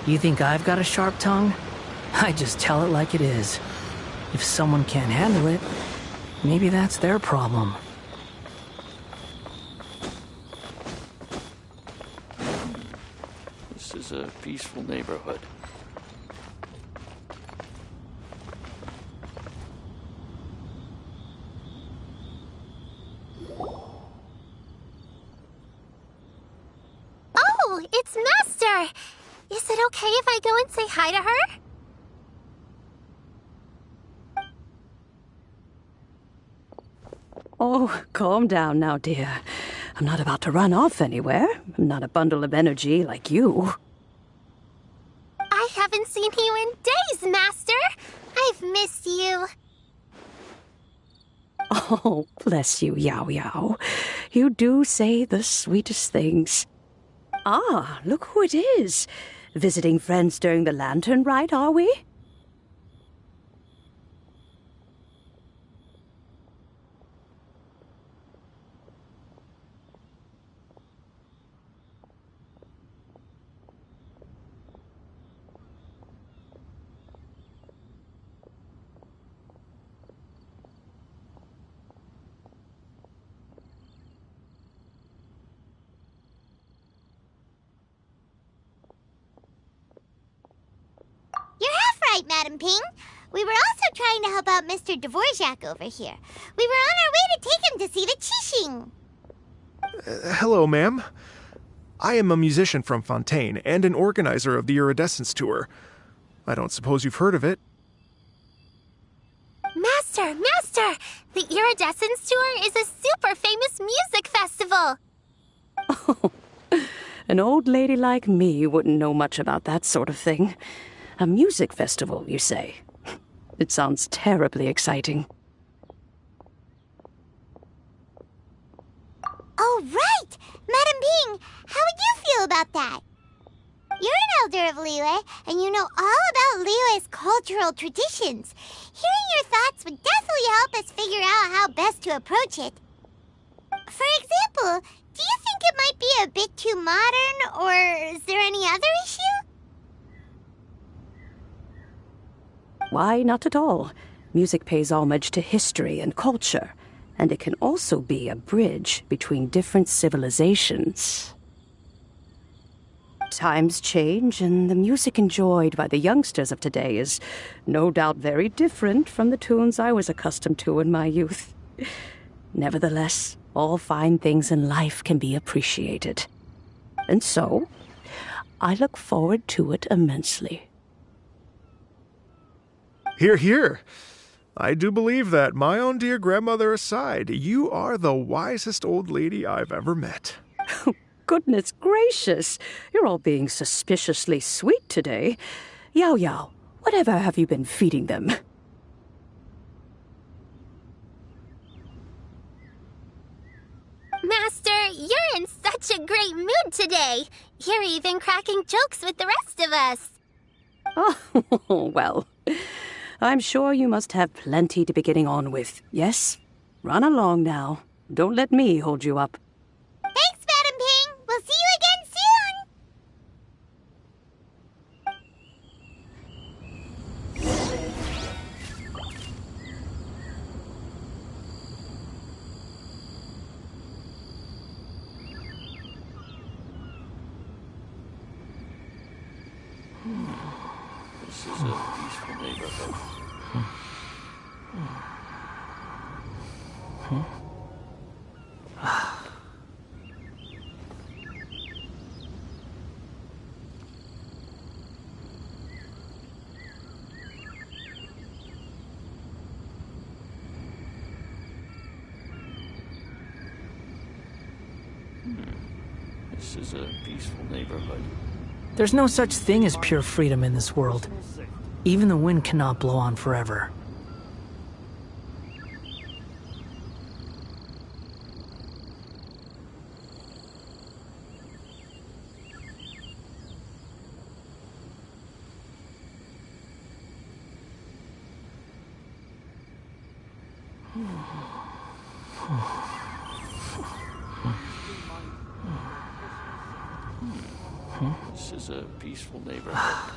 You think I've got a sharp tongue? I just tell it like it is. If someone can't handle it, maybe that's their problem. This is a peaceful neighborhood. Oh, it's Master! Is it okay if I go and say hi to her? Oh, calm down now, dear. I'm not about to run off anywhere. I'm not a bundle of energy like you. I haven't seen you in days, Master! I've missed you. Oh, bless you, Yao Yao. You do say the sweetest things. Ah, look who it is. Visiting friends during the Latern Rite, are we? You're half right, Madam Ping. We were also trying to help out Mr. Dvorak over here. We were on our way to take him to see the Qixing. Hello, ma'am. I am a musician from Fontaine and an organizer of the Iridescence Tour. I don't suppose you've heard of it. Master! The Iridescence Tour is a super famous music festival! Oh, an old lady like me wouldn't know much about that sort of thing. A music festival, you say? It sounds terribly exciting. Oh, right! Madam Ping, how would you feel about that? You're an elder of Liyue, and you know all about Liyue's cultural traditions. Hearing your thoughts would definitely help us figure out how best to approach it. For example, do you think it might be a bit too modern, or is there any other issue? Why, not at all. Music pays homage to history and culture, and it can also be a bridge between different civilizations. Times change, and the music enjoyed by the youngsters of today is no doubt very different from the tunes I was accustomed to in my youth. Nevertheless, all fine things in life can be appreciated. And so, I look forward to it immensely. Hear, hear. I do believe that, my own dear grandmother aside, you are the wisest old lady I've ever met. Goodness gracious, you're all being suspiciously sweet today. Yao Yao, whatever have you been feeding them? Master, you're in such a great mood today. You're even cracking jokes with the rest of us. Oh, well, I'm sure you must have plenty to be getting on with. Yes? Run along now. Don't let me hold you up. Thanks, Madam Ping. We'll see you again soon. This is a peaceful neighborhood. This is a peaceful neighborhood. There's no such thing as pure freedom in this world. Even the wind cannot blow on forever. This This is a peaceful neighborhood.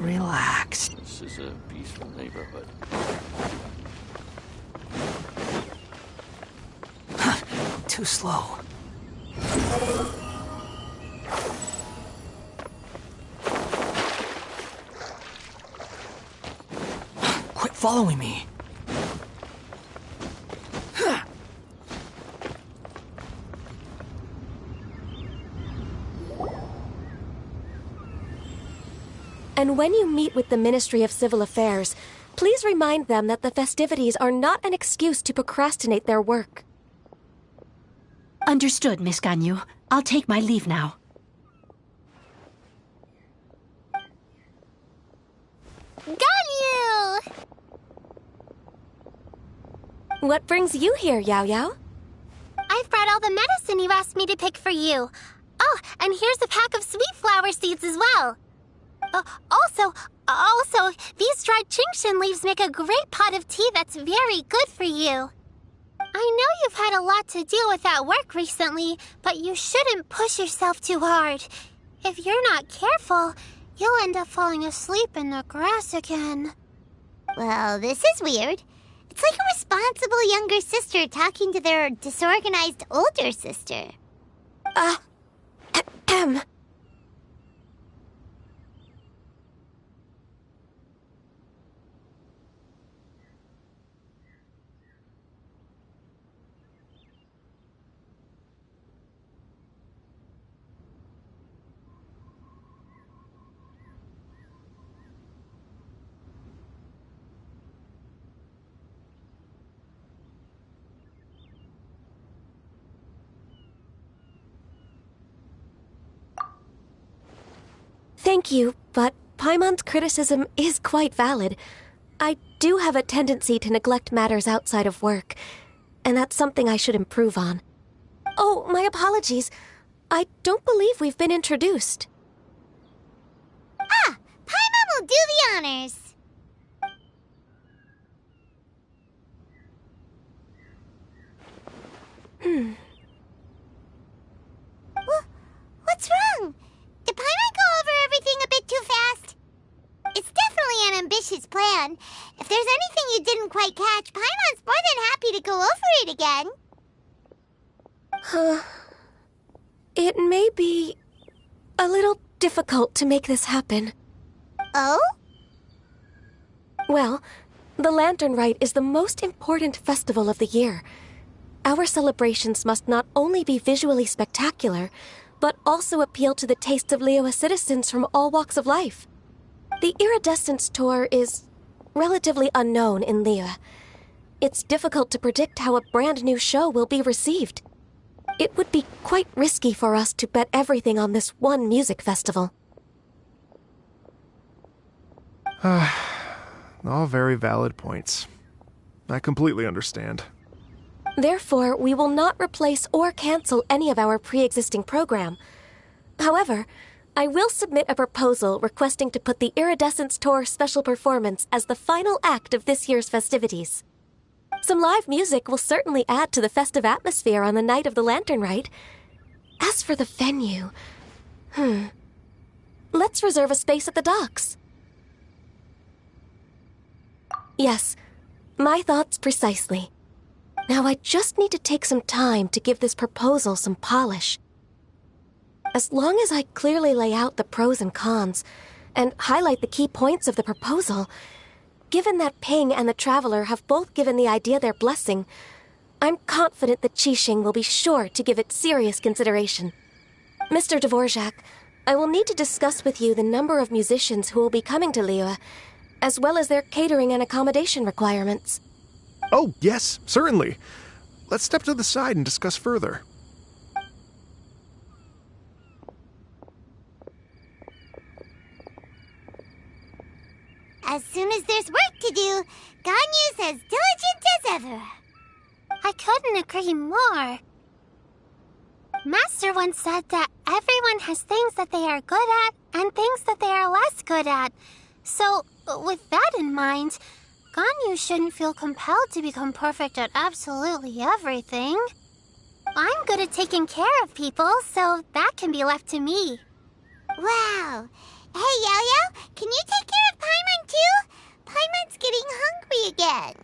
Relax. This is a peaceful neighborhood. Too slow. Quit following me. And when you meet with the Ministry of Civil Affairs, please remind them that the festivities are not an excuse to procrastinate their work. Understood, Miss Ganyu. I'll take my leave now. Ganyu! What brings you here, Yao Yao? I've brought all the medicine you asked me to pick for you. Oh, and here's a pack of sweet flower seeds as well. Also, these dried Genshin leaves make a great pot of tea that's very good for you. I know you've had a lot to deal with at work recently, but you shouldn't push yourself too hard. If you're not careful, you'll end up falling asleep in the grass again. Well, this is weird. It's like a responsible younger sister talking to their disorganized older sister. Thank you, but Paimon's criticism is quite valid. I do have a tendency to neglect matters outside of work, and that's something I should improve on. Oh, my apologies. I don't believe we've been introduced. Ah, Paimon will do the honors. What's wrong? Did Paimon go over everything a bit too fast? It's definitely an ambitious plan. If there's anything you didn't quite catch, Paimon's more than happy to go over it again. It may be a little difficult to make this happen. Oh? Well, the Latern Rite is the most important festival of the year. Our celebrations must not only be visually spectacular, but also appeal to the tastes of Liyue citizens from all walks of life. The Iridescence Tour is relatively unknown in Liyue. It's difficult to predict how a brand new show will be received. It would be quite risky for us to bet everything on this one music festival. All very valid points. I completely understand. Therefore, we will not replace or cancel any of our pre-existing program. However, I will submit a proposal requesting to put the Iridescence Tour special performance as the final act of this year's festivities. Some live music will certainly add to the festive atmosphere on the night of the Latern Rite. As for the venue, let's reserve a space at the docks. Yes, my thoughts precisely. Now I just need to take some time to give this proposal some polish. As long as I clearly lay out the pros and cons, and highlight the key points of the proposal, given that Ping and the Traveler have both given the idea their blessing, I'm confident that Qixing will be sure to give it serious consideration. Mr. Dvorak, I will need to discuss with you the number of musicians who will be coming to Liyue, as well as their catering and accommodation requirements. Oh, yes, certainly. Let's step to the side and discuss further. As soon as there's work to do, Ganyu's as diligent as ever. I couldn't agree more. Master once said that everyone has things that they are good at and things that they are less good at. So, with that in mind, Ganyu shouldn't feel compelled to become perfect at absolutely everything. I'm good at taking care of people, so that can be left to me. Wow. Hey, Yo-Yo, can you take care of Paimon too? Paimon's getting hungry again.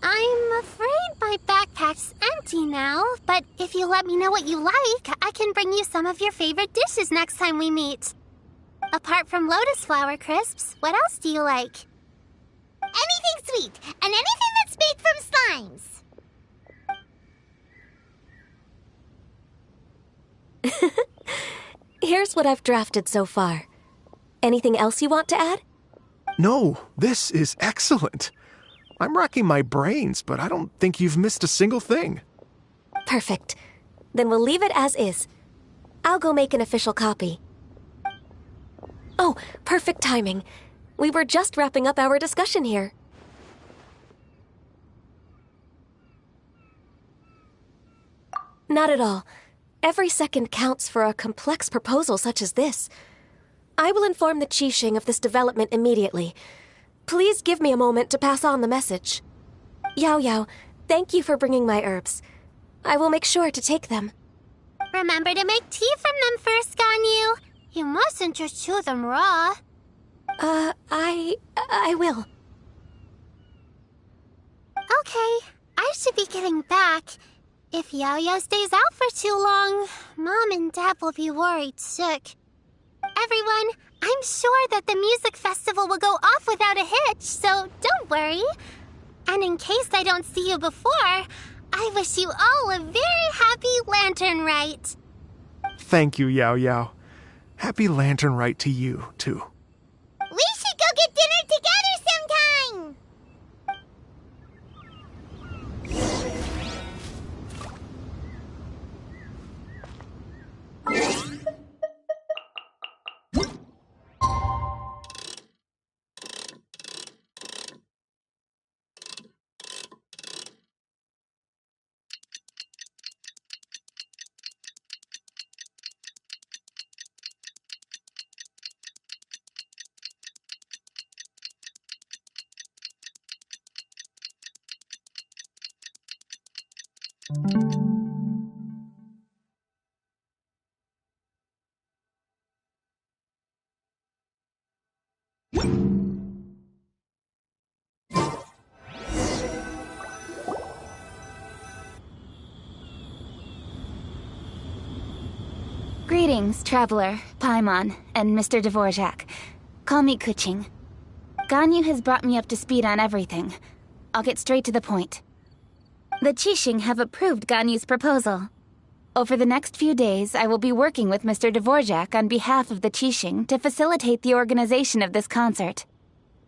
I'm afraid my backpack's empty now, but if you let me know what you like, I can bring you some of your favorite dishes next time we meet. Apart from lotus flower crisps, what else do you like? Anything sweet, and anything that's made from slimes. Here's what I've drafted so far. Anything else you want to add? No, this is excellent. I'm racking my brains, but I don't think you've missed a single thing. Perfect. Then we'll leave it as is. I'll go make an official copy. Oh, perfect timing. We were just wrapping up our discussion here. Not at all. Every second counts for a complex proposal such as this. I will inform the Qixing of this development immediately. Please give me a moment to pass on the message. Yao Yao, thank you for bringing my herbs. I will make sure to take them. Remember to make tea from them first, Ganyu. You mustn't just chew them raw. I will. Okay, I should be getting back. If Yao-Yao stays out for too long, Mom and Dad will be worried sick. Everyone, I'm sure that the music festival will go off without a hitch, so don't worry. And in case I don't see you before, I wish you all a very happy Latern Rite. Thank you, Yao Yao. Happy Latern Rite to you, too. We should go get dinner together sometime! Greetings, Traveler, Paimon, and Mr. Dvorak. Call me Kuching. Ganyu has brought me up to speed on everything. I'll get straight to the point. The Qixing have approved Ganyu's proposal. Over the next few days, I will be working with Mr. Dvorak on behalf of the Qixing to facilitate the organization of this concert.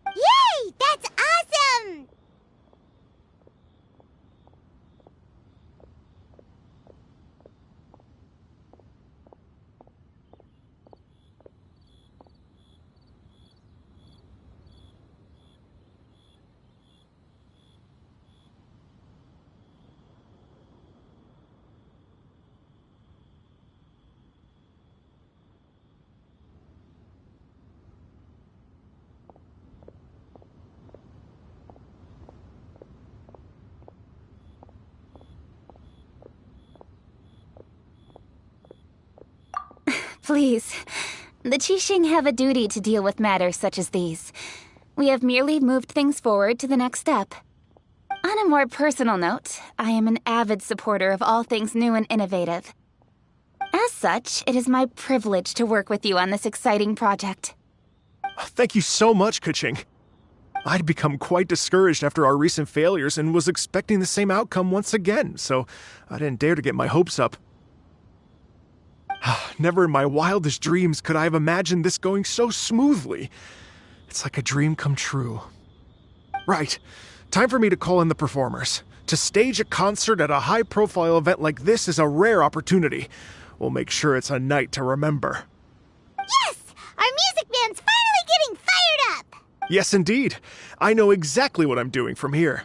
Yay! That's awesome! Please. The Qixing have a duty to deal with matters such as these. We have merely moved things forward to the next step. On a more personal note, I am an avid supporter of all things new and innovative. As such, it is my privilege to work with you on this exciting project. Thank you so much, Kuching. I'd become quite discouraged after our recent failures and was expecting the same outcome once again, so I didn't dare to get my hopes up. Never in my wildest dreams could I have imagined this going so smoothly. It's like a dream come true. Right. Time for me to call in the performers. To stage a concert at a high-profile event like this is a rare opportunity. We'll make sure it's a night to remember. Yes! Our music band's finally getting fired up! Yes, indeed. I know exactly what I'm doing from here.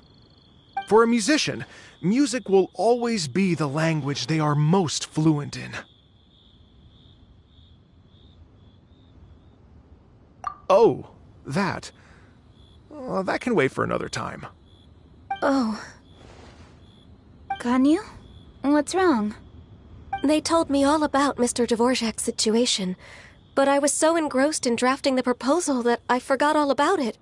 For a musician, music will always be the language they are most fluent in. Oh, that. That can wait for another time. Oh. Ganyu? What's wrong? They told me all about Mr. Dvorak's situation, but I was so engrossed in drafting the proposal that I forgot all about it.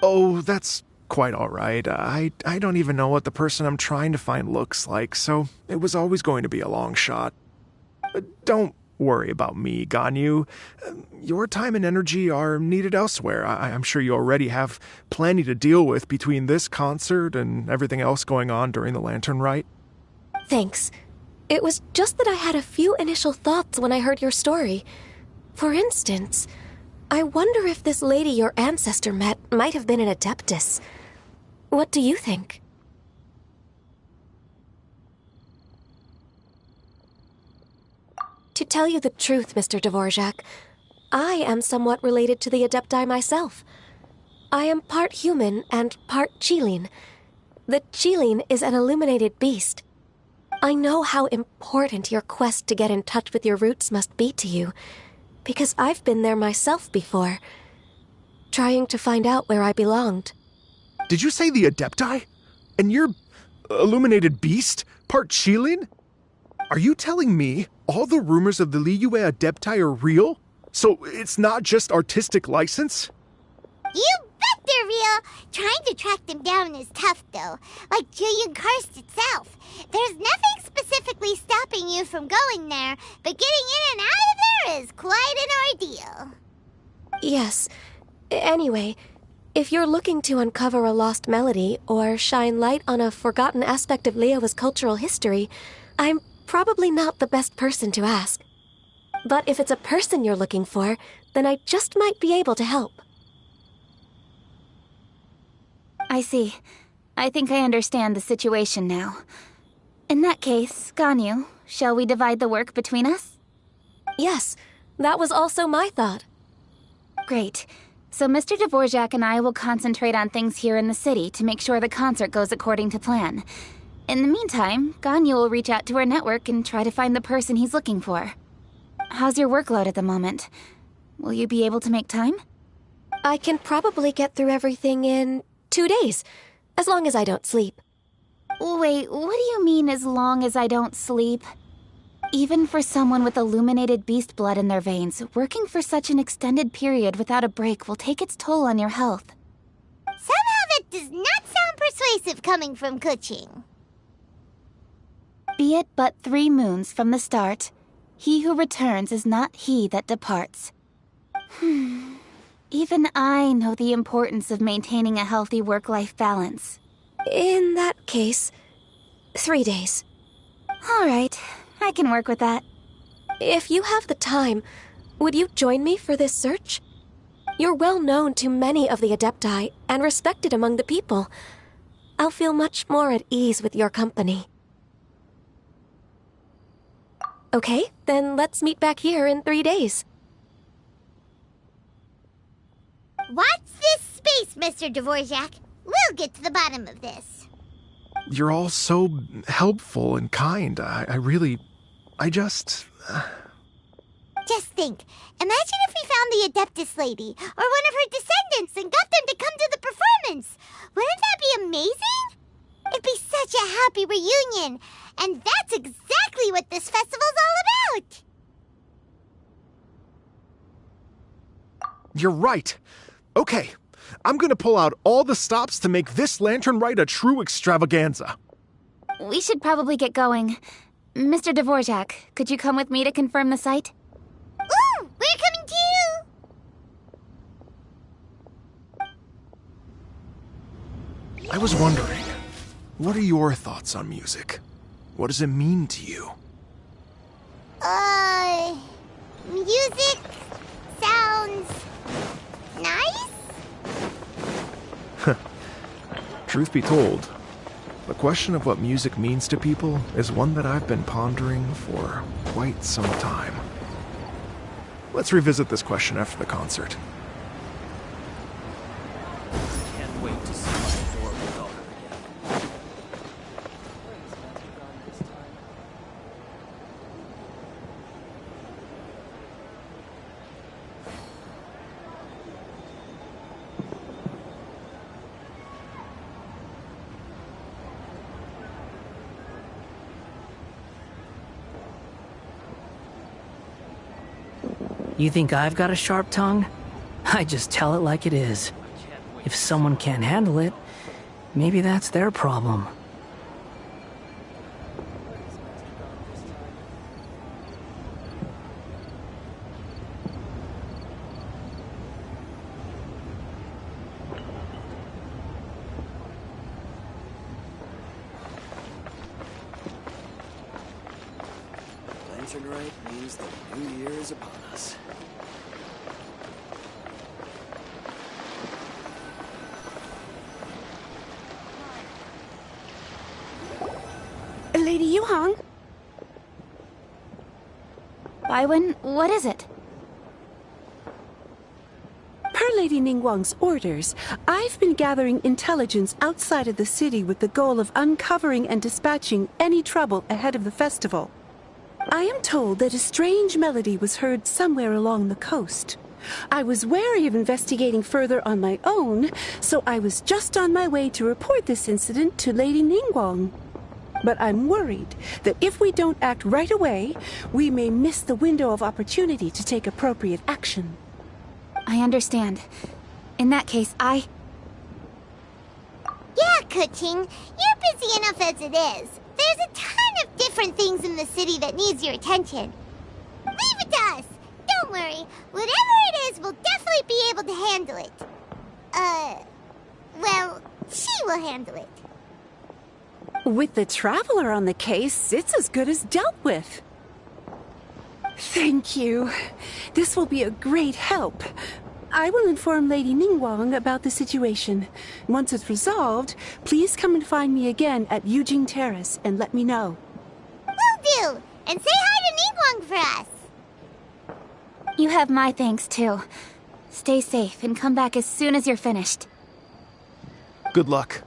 Oh, that's quite all right. I don't even know what the person I'm trying to find looks like, so it was always going to be a long shot. Don't worry about me, Ganyu. Your time and energy are needed elsewhere. I'm sure you already have plenty to deal with between this concert and everything else going on during the Latern Rite. Thanks. It was just that I had a few initial thoughts when I heard your story. For instance, I wonder if this lady your ancestor met might have been an Adeptus. What do you think? To tell you the truth, Mr. Dvorak, I am somewhat related to the Adepti myself. I am part human and part Qilin. The Qilin is an illuminated beast. I know how important your quest to get in touch with your roots must be to you, because I've been there myself before, trying to find out where I belonged. Did you say the Adepti? And you're illuminated beast? Part Qilin? Are you telling me all the rumors of the Liyue Adepti are real? So it's not just artistic license? You bet they're real! Trying to track them down is tough, though. Like Julian Karst itself. There's nothing specifically stopping you from going there, but getting in and out of there is quite an ordeal. Yes. Anyway, if you're looking to uncover a lost melody or shine light on a forgotten aspect of Liyue's cultural history, I'm probably not the best person to ask. But if it's a person you're looking for, then I just might be able to help. I see. I think I understand the situation now. In that case, Ganyu, shall we divide the work between us? Yes, that was also my thought. Great. So Mr. Dvorak and I will concentrate on things here in the city to make sure the concert goes according to plan. In the meantime, Ganyu will reach out to her network and try to find the person he's looking for. How's your workload at the moment? Will you be able to make time? I can probably get through everything in 2 days, as long as I don't sleep. Wait, what do you mean as long as I don't sleep? Even for someone with illuminated beast blood in their veins, working for such an extended period without a break will take its toll on your health. Somehow that does not sound persuasive coming from Kuching. Be it but 3 moons from the start, he who returns is not he that departs. Even I know the importance of maintaining a healthy work-life balance. In that case, 3 days. All right, I can work with that. If you have the time, would you join me for this search? You're well known to many of the Adepti and respected among the people. I'll feel much more at ease with your company. Okay, then let's meet back here in 3 days. Watch this space, Mr. Dvorak. We'll get to the bottom of this. You're all so helpful and kind. I just... Just think. Imagine if we found the Adeptus lady, or one of her descendants, and got them to come to the performance. Wouldn't that be amazing? It'd be such a happy reunion. And that's exactly what this festival's all about. You're right. Okay, I'm gonna pull out all the stops to make this Latern Rite a true extravaganza. We should probably get going. Mr. Dvorak, could you come with me to confirm the site? Ooh, we're coming too! I was wondering, what are your thoughts on music? What does it mean to you? music sounds nice? Truth be told, the question of what music means to people is one that I've been pondering for quite some time. Let's revisit this question after the concert. Can't wait to see my adorable daughter again. You think I've got a sharp tongue? I just tell it like it is. If someone can't handle it, maybe that's their problem. Latern Rite means the new year is upon us. Lady Yuhang? Baiwen, what is it? Per Lady Ningguang's orders, I've been gathering intelligence outside of the city with the goal of uncovering and dispatching any trouble ahead of the festival. I am told that a strange melody was heard somewhere along the coast. I was wary of investigating further on my own, so I was just on my way to report this incident to Lady Ningguang. But I'm worried that if we don't act right away, we may miss the window of opportunity to take appropriate action. I understand. In that case, Yeah, Kuching, you're busy enough as it is. There's a ton of different things in the city that needs your attention. Leave it to us. Don't worry. Whatever it is, we'll definitely be able to handle it. Well, she will handle it. With the Traveler on the case, it's as good as dealt with. Thank you. This will be a great help. I will inform Lady Ningguang about the situation. Once it's resolved, please come and find me again at Yujing Terrace and let me know. Will do! And say hi to Ningguang for us! you have my thanks too. Stay safe and come back as soon as you're finished. Good luck.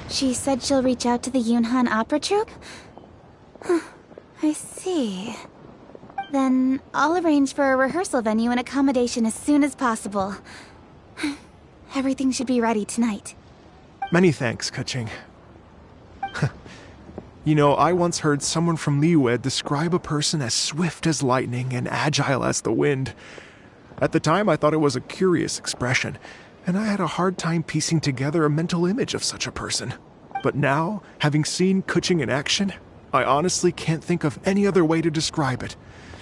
She said she'll reach out to the Yunhan Opera Troupe? I see. Then I'll arrange for a rehearsal venue and accommodation as soon as possible. Everything should be ready tonight. Many thanks, Kuching. You know, I once heard someone from Liyue describe a person as swift as lightning and agile as the wind. At the time, I thought it was a curious expression, and I had a hard time piecing together a mental image of such a person. But now, having seen Kuching in action, I honestly can't think of any other way to describe it.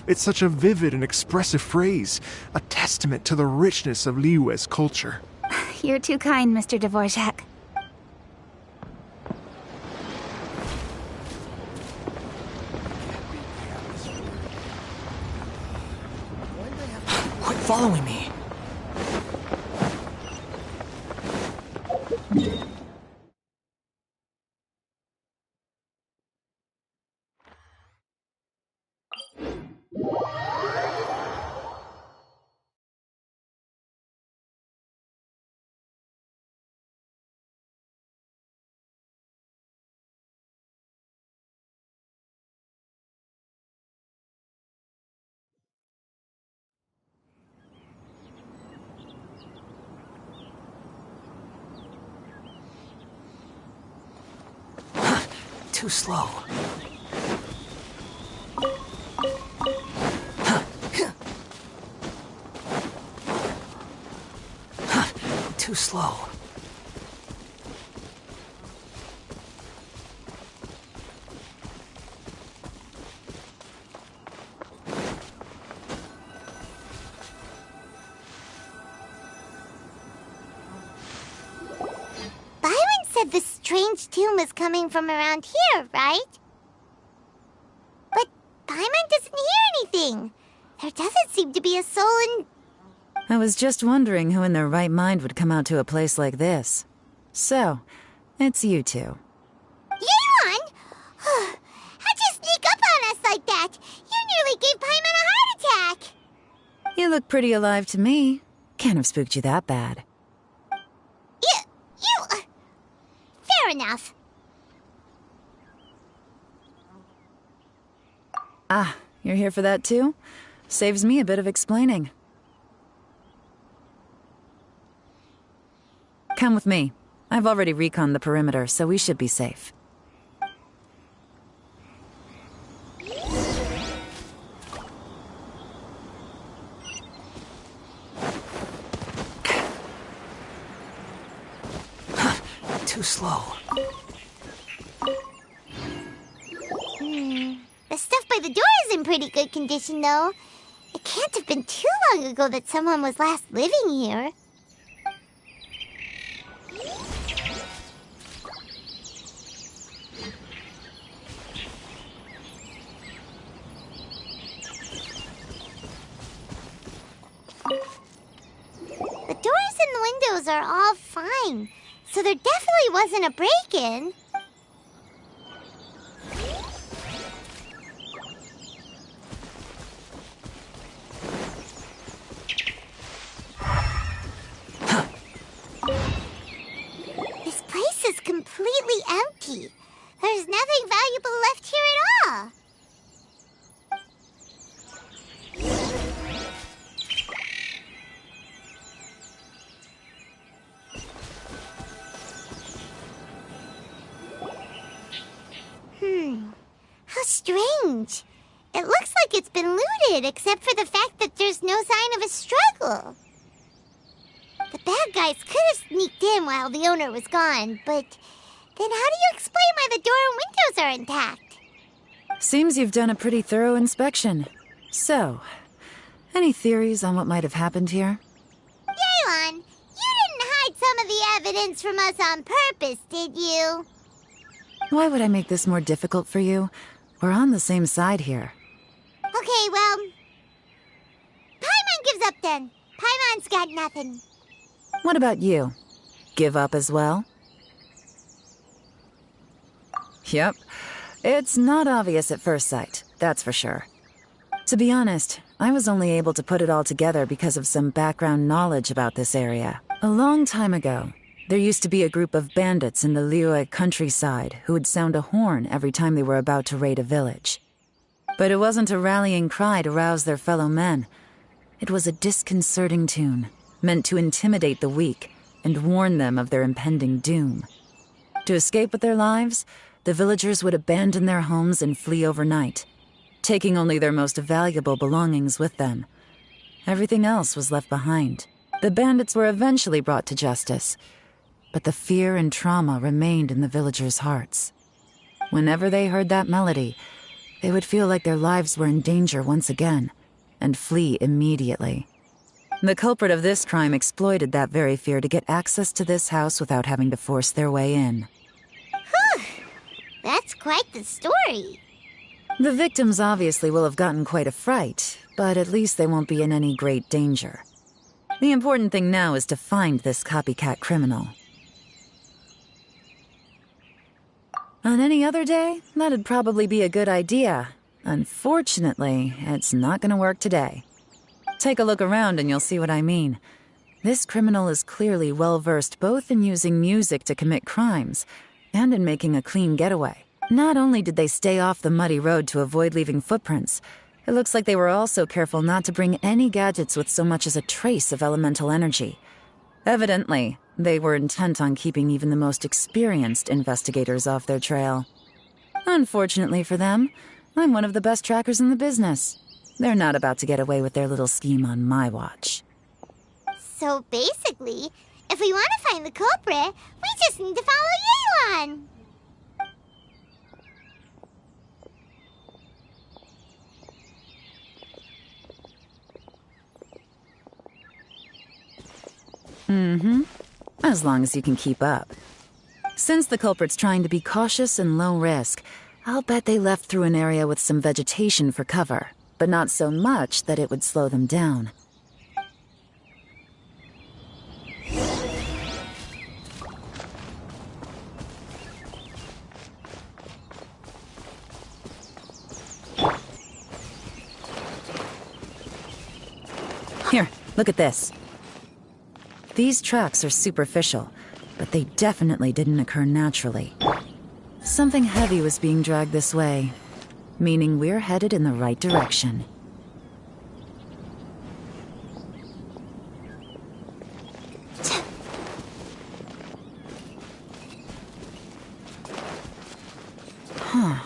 It's such a vivid and expressive phrase, a testament to the richness of Liyue's culture. You're too kind, Mr. Dvorak. Quit following me. Too slow. Too slow. said the strange tune was coming from around here, right? But Paimon doesn't hear anything. There doesn't seem to be a soul in... I was just wondering who in their right mind would come out to a place like this. So, it's you two. Yeon! How'd you sneak up on us like that? You nearly gave Paimon a heart attack! You look pretty alive to me. Can't have spooked you that bad. Fair enough. Ah, you're here for that too? Saves me a bit of explaining. Come with me. I've already reconned the perimeter, so we should be safe. Too slow. The stuff by the door is in pretty good condition, though. It can't have been too long ago that someone was last living here. The doors and the windows are all fine, so there definitely wasn't a break-in. This place is completely empty. There's nothing valuable left here at all. How strange. It looks like it's been looted, except for the fact that there's no sign of a struggle. The bad guys could have sneaked in while the owner was gone, but then how do you explain why the door and windows are intact? Seems you've done a pretty thorough inspection. So, any theories on what might have happened here? Yeon, you didn't hide some of the evidence from us on purpose, did you? Why would I make this more difficult for you? We're on the same side here. Okay, well... Paimon gives up then. Paimon's got nothing. What about you? Give up as well? Yep. It's not obvious at first sight, that's for sure. To be honest, I was only able to put it all together because of some background knowledge about this area. A long time ago, there used to be a group of bandits in the Liyue countryside who would sound a horn every time they were about to raid a village. But it wasn't a rallying cry to rouse their fellow men. It was a disconcerting tune, meant to intimidate the weak and warn them of their impending doom. To escape with their lives, the villagers would abandon their homes and flee overnight, taking only their most valuable belongings with them. Everything else was left behind. The bandits were eventually brought to justice, but the fear and trauma remained in the villagers' hearts. Whenever they heard that melody, they would feel like their lives were in danger once again, and flee immediately. The culprit of this crime exploited that very fear to get access to this house without having to force their way in. Whew! That's quite the story. The victims obviously will have gotten quite a fright, but at least they won't be in any great danger. The important thing now is to find this copycat criminal. On any other day, that'd probably be a good idea. Unfortunately, it's not gonna work today. Take a look around and you'll see what I mean. This criminal is clearly well-versed both in using music to commit crimes and in making a clean getaway. Not only did they stay off the muddy road to avoid leaving footprints, it looks like they were also careful not to bring any gadgets with so much as a trace of elemental energy. Evidently, they were intent on keeping even the most experienced investigators off their trail. Unfortunately for them, I'm one of the best trackers in the business. They're not about to get away with their little scheme on my watch. So basically, if we want to find the culprit, we just need to follow Yeon. As long as you can keep up. Since the culprit's trying to be cautious and low risk, I'll bet they left through an area with some vegetation for cover, but not so much that it would slow them down. Here, look at this. These tracks are superficial, but they definitely didn't occur naturally. Something heavy was being dragged this way, meaning we're headed in the right direction. Huh.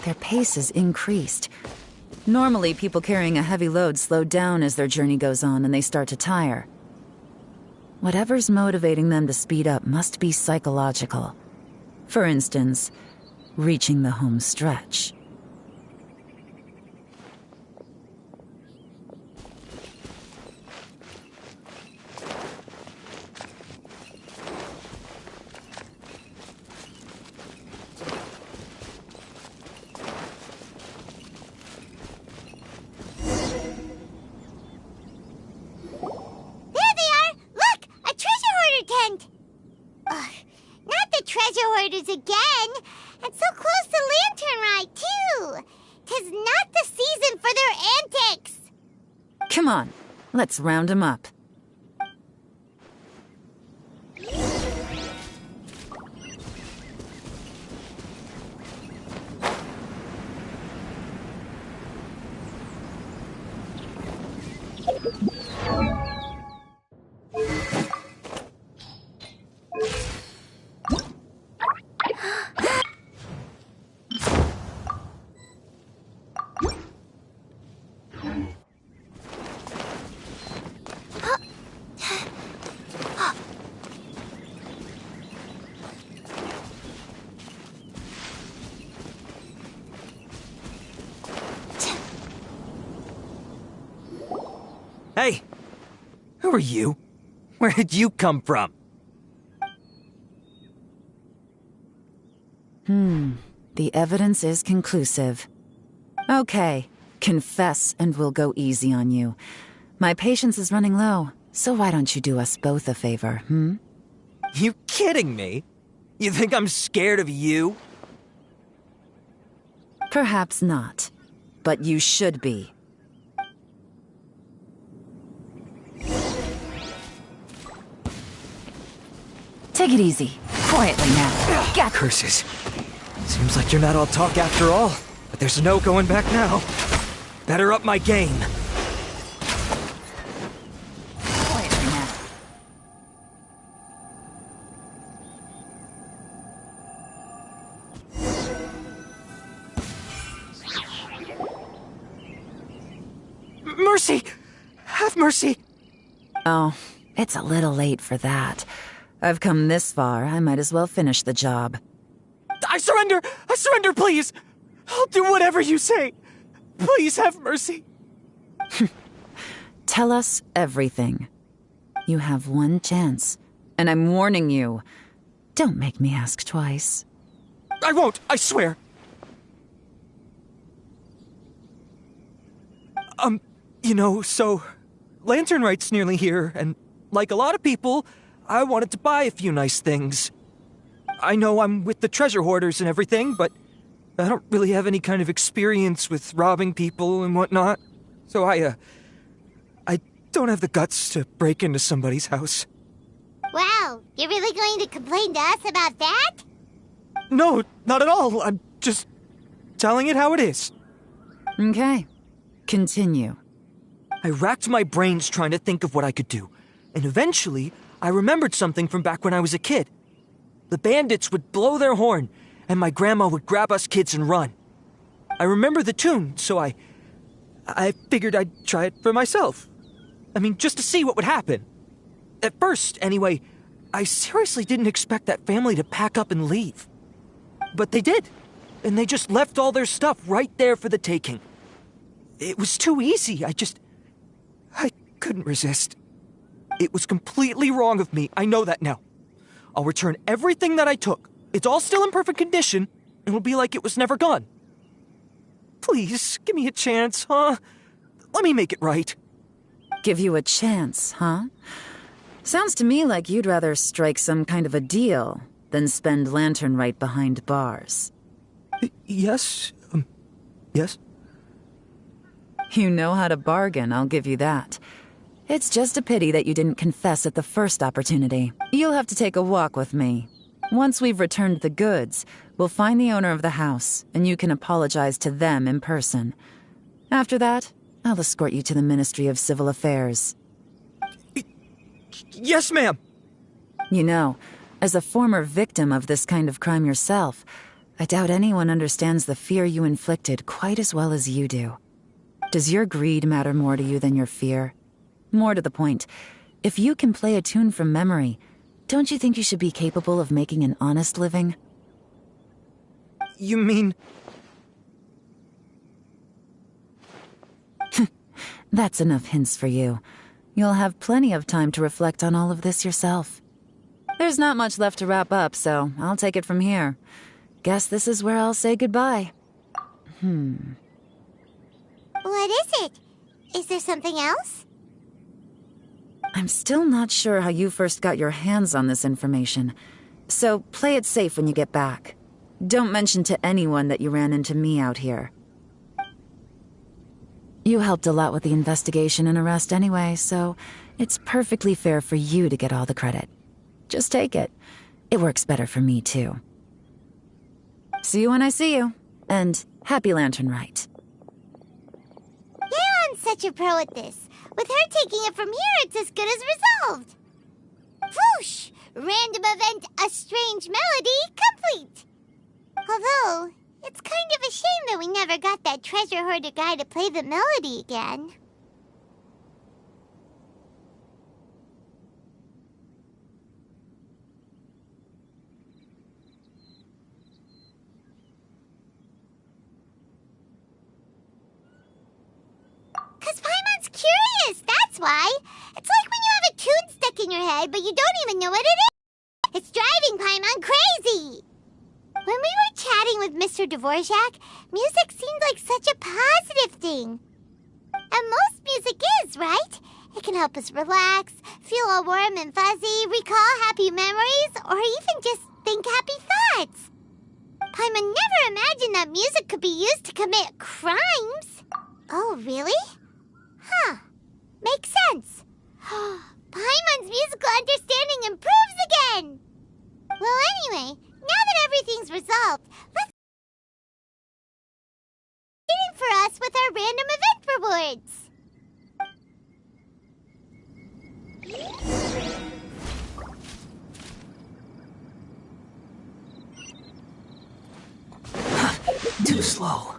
Their pace has increased. Normally, people carrying a heavy load slow down as their journey goes on and they start to tire. Whatever's motivating them to speed up must be psychological. For instance, reaching the home stretch. Again, and so close to Latern Rite, too. 'Tis not the season for their antics. Come on, let's round 'em up. Hey! Who are you? Where did you come from? The evidence is conclusive. Okay, confess and we'll go easy on you. My patience is running low, so why don't you do us both a favor, You kidding me? You think I'm scared of you? Perhaps not, but you should be. Take it easy. Quietly now. Got curses. Seems like you're not all talk after all, but there's no going back now. Better up my game. Quietly now. Mercy! Have mercy! Oh, it's a little late for that. I've come this far, I might as well finish the job. I surrender! I surrender, please! I'll do whatever you say! Please have mercy! Tell us everything. You have one chance, and I'm warning you. Don't make me ask twice. I won't, I swear! So Latern Rite's nearly here, and like a lot of people, I wanted to buy a few nice things. I know I'm with the treasure hoarders and everything, but I don't really have any kind of experience with robbing people and whatnot. So I don't have the guts to break into somebody's house. Wow, you're really going to complain to us about that? No, not at all. I'm just telling it how it is. Okay, continue. I racked my brains trying to think of what I could do, and eventually I remembered something from back when I was a kid. The bandits would blow their horn, and my grandma would grab us kids and run. I remember the tune, so I figured I'd try it for myself. I mean, just to see what would happen. At first, anyway, I seriously didn't expect that family to pack up and leave. But they did, and they just left all their stuff right there for the taking. It was too easy, I couldn't resist. It was completely wrong of me, I know that now. I'll return everything that I took. It's all still in perfect condition. It'll be like it was never gone. Please, give me a chance, huh? Let me make it right. Give you a chance, huh? Sounds to me like you'd rather strike some kind of a deal than spend Latern Rite behind bars. Yes? Yes? You know how to bargain, I'll give you that. It's just a pity that you didn't confess at the first opportunity. You'll have to take a walk with me. Once we've returned the goods, we'll find the owner of the house, and you can apologize to them in person. After that, I'll escort you to the Ministry of Civil Affairs. Yes, ma'am! You know, as a former victim of this kind of crime yourself, I doubt anyone understands the fear you inflicted quite as well as you do. Does your greed matter more to you than your fear? More to the point, if you can play a tune from memory, don't you think you should be capable of making an honest living? You mean... That's enough hints for you. You'll have plenty of time to reflect on all of this yourself. There's not much left to wrap up, so I'll take it from here. Guess this is where I'll say goodbye. What is it? Is there something else? I'm still not sure how you first got your hands on this information, so play it safe when you get back. Don't mention to anyone that you ran into me out here. You helped a lot with the investigation and arrest anyway, so it's perfectly fair for you to get all the credit. Just take it. It works better for me, too. See you when I see you, and happy Latern Rite. Yeon's such a pro at this. With her taking it from here, it's as good as resolved. Whoosh! Random event, a strange melody, complete! Although, it's kind of a shame that we never got that treasure hoarder guy to play the melody again. Cause Paimon's curious, that's why. It's like when you have a tune stuck in your head, but you don't even know what it is. It's driving Paimon crazy. When we were chatting with Mr. Dvorak, music seemed like such a positive thing. And most music is, right? It can help us relax, feel all warm and fuzzy, recall happy memories, or even just think happy thoughts. Paimon never imagined that music could be used to commit crimes. Oh, really? Huh. Makes sense. Paimon's musical understanding improves again. Well, anyway, now that everything's resolved, let's waiting for us with our random event rewards. Too slow.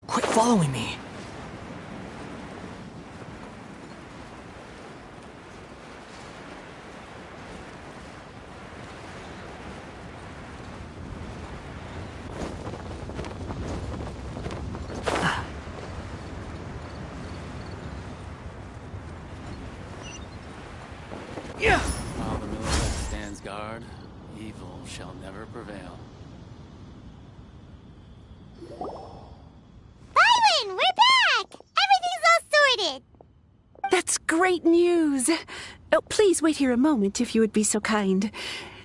Quit following me. Yeah. While the Militech stands guard, evil shall never prevail. Byron, we're back! Everything's all sorted! That's great news! Oh, please wait here a moment, if you would be so kind.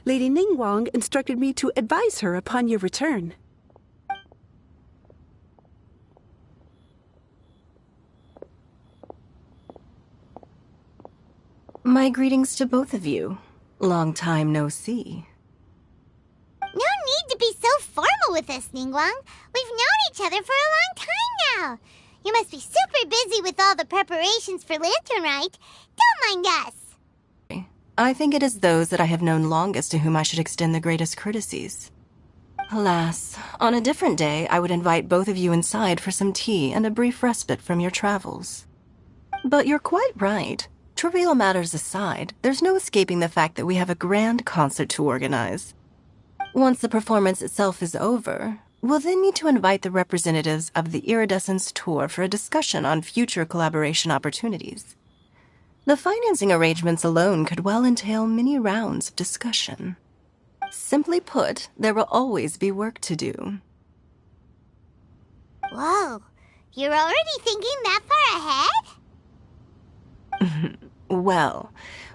Lady Ningguang instructed me to advise her upon your return. My greetings to both of you. Long time no see. No need to be so formal with us, Ningguang. We've known each other for a long time now. You must be super busy with all the preparations for Latern Rite. Don't mind us. I think it is those that I have known longest to whom I should extend the greatest courtesies. Alas, on a different day, I would invite both of you inside for some tea and a brief respite from your travels. But you're quite right. Trivial matters aside, there's no escaping the fact that we have a grand concert to organize. Once the performance itself is over, we'll then need to invite the representatives of the Iridescence Tour for a discussion on future collaboration opportunities. The financing arrangements alone could well entail many rounds of discussion. Simply put, there will always be work to do. Whoa, you're already thinking that far ahead? Well,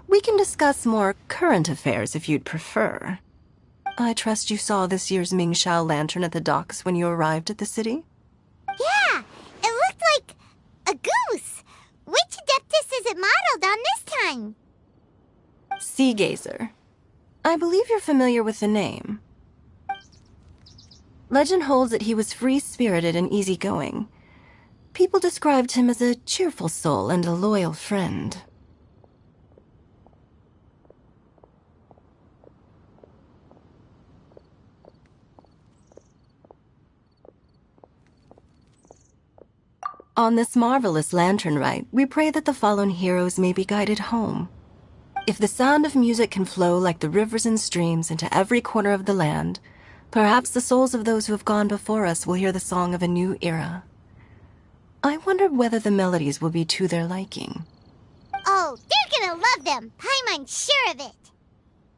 we can discuss more current affairs if you'd prefer. I trust you saw this year's Mingxiao lantern at the docks when you arrived at the city? Yeah, it looked like a goose. Which Adeptus is it modeled on this time? Sea Gazer. I believe you're familiar with the name. Legend holds that he was free-spirited and easygoing. People described him as a cheerful soul and a loyal friend. On this marvelous Latern Rite, we pray that the fallen heroes may be guided home. If the sound of music can flow like the rivers and streams into every corner of the land, perhaps the souls of those who have gone before us will hear the song of a new era. I wonder whether the melodies will be to their liking. Oh, they're gonna love them. Paimon's sure of it.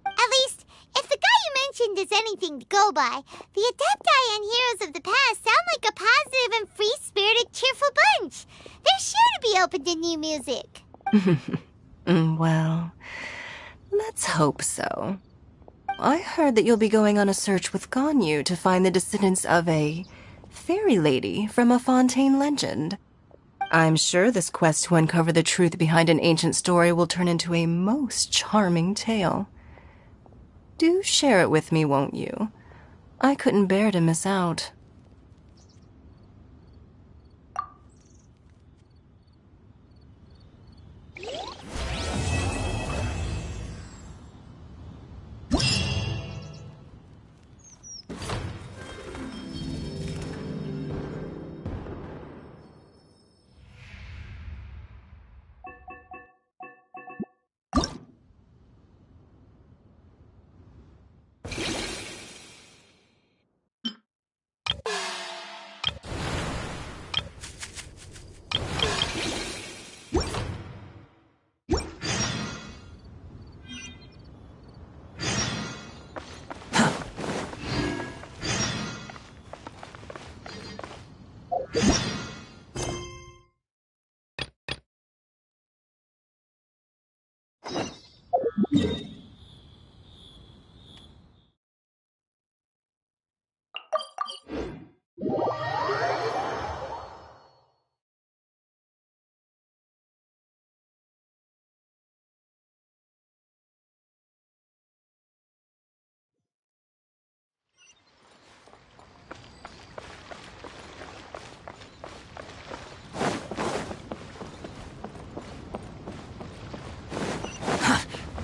At least, if the guy you mentioned is anything to go by, the Adepti and heroes of the past sound like a positive and free-spirited, cheerful bunch. They're sure to be open to new music. Well, let's hope so. I heard that you'll be going on a search with Ganyu to find the descendants of a fairy lady from a Fontaine legend. I'm sure this quest to uncover the truth behind an ancient story will turn into a most charming tale. Do share it with me, won't you? I couldn't bear to miss out.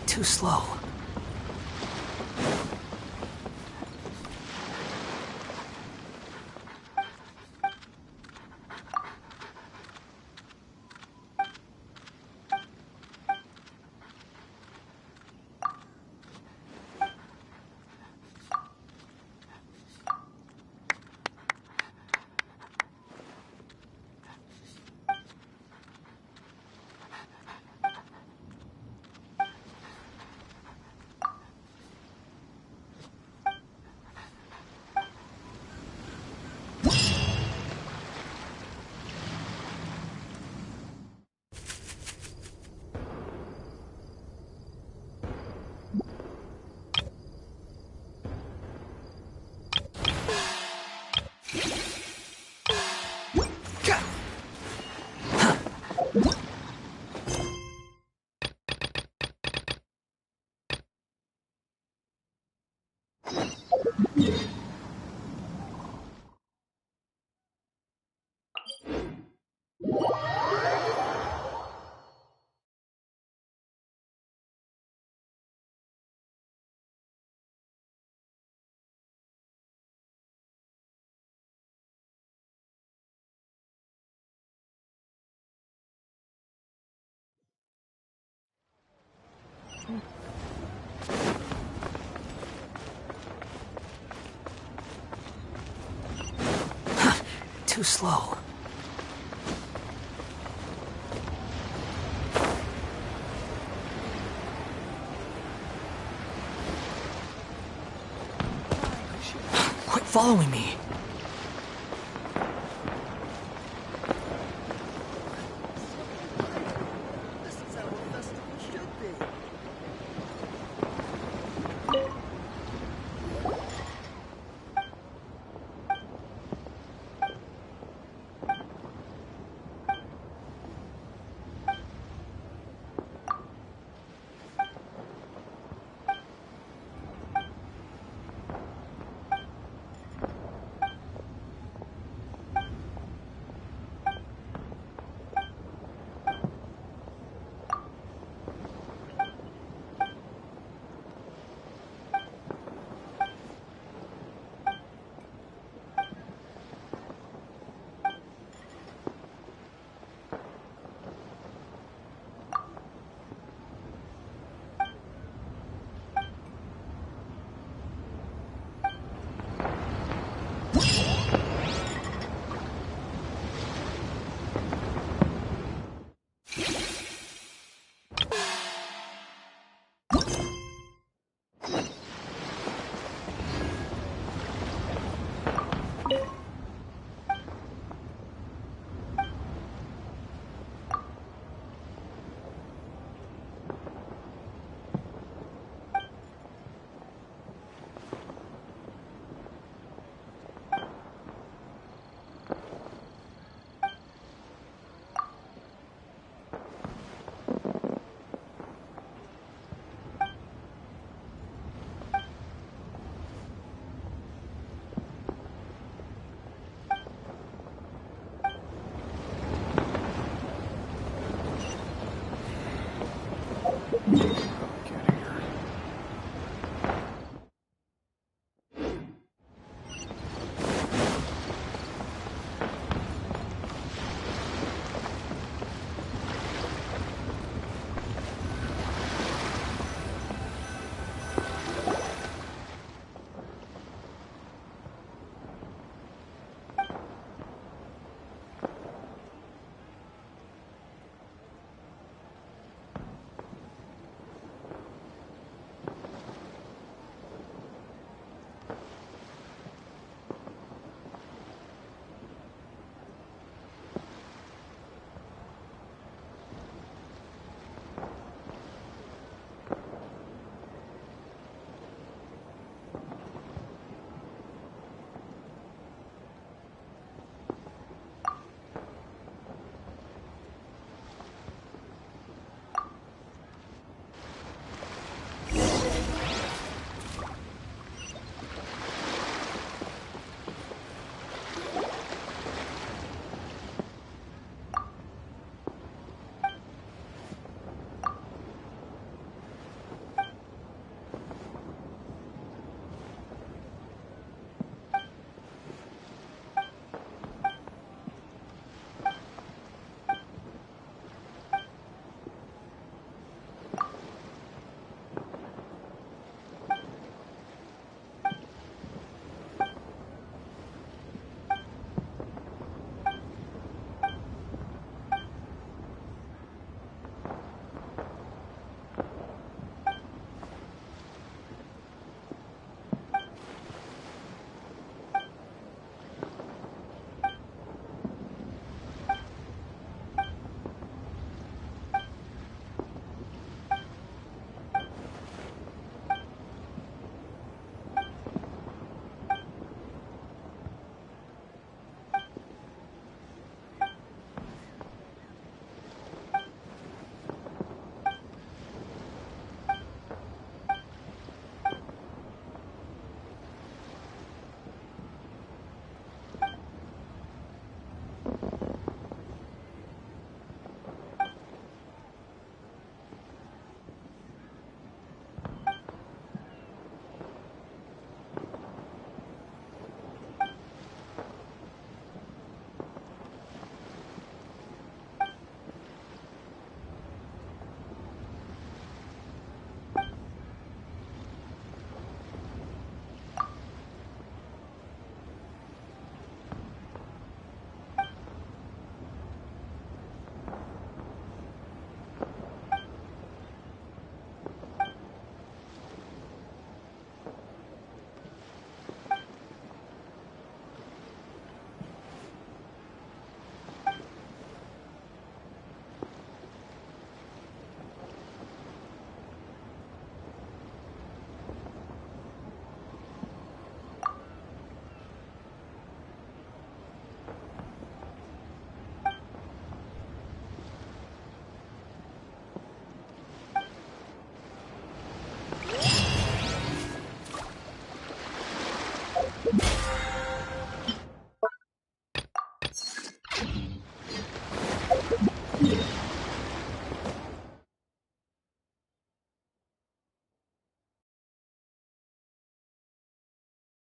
Too slow. Too slow. Quit following me.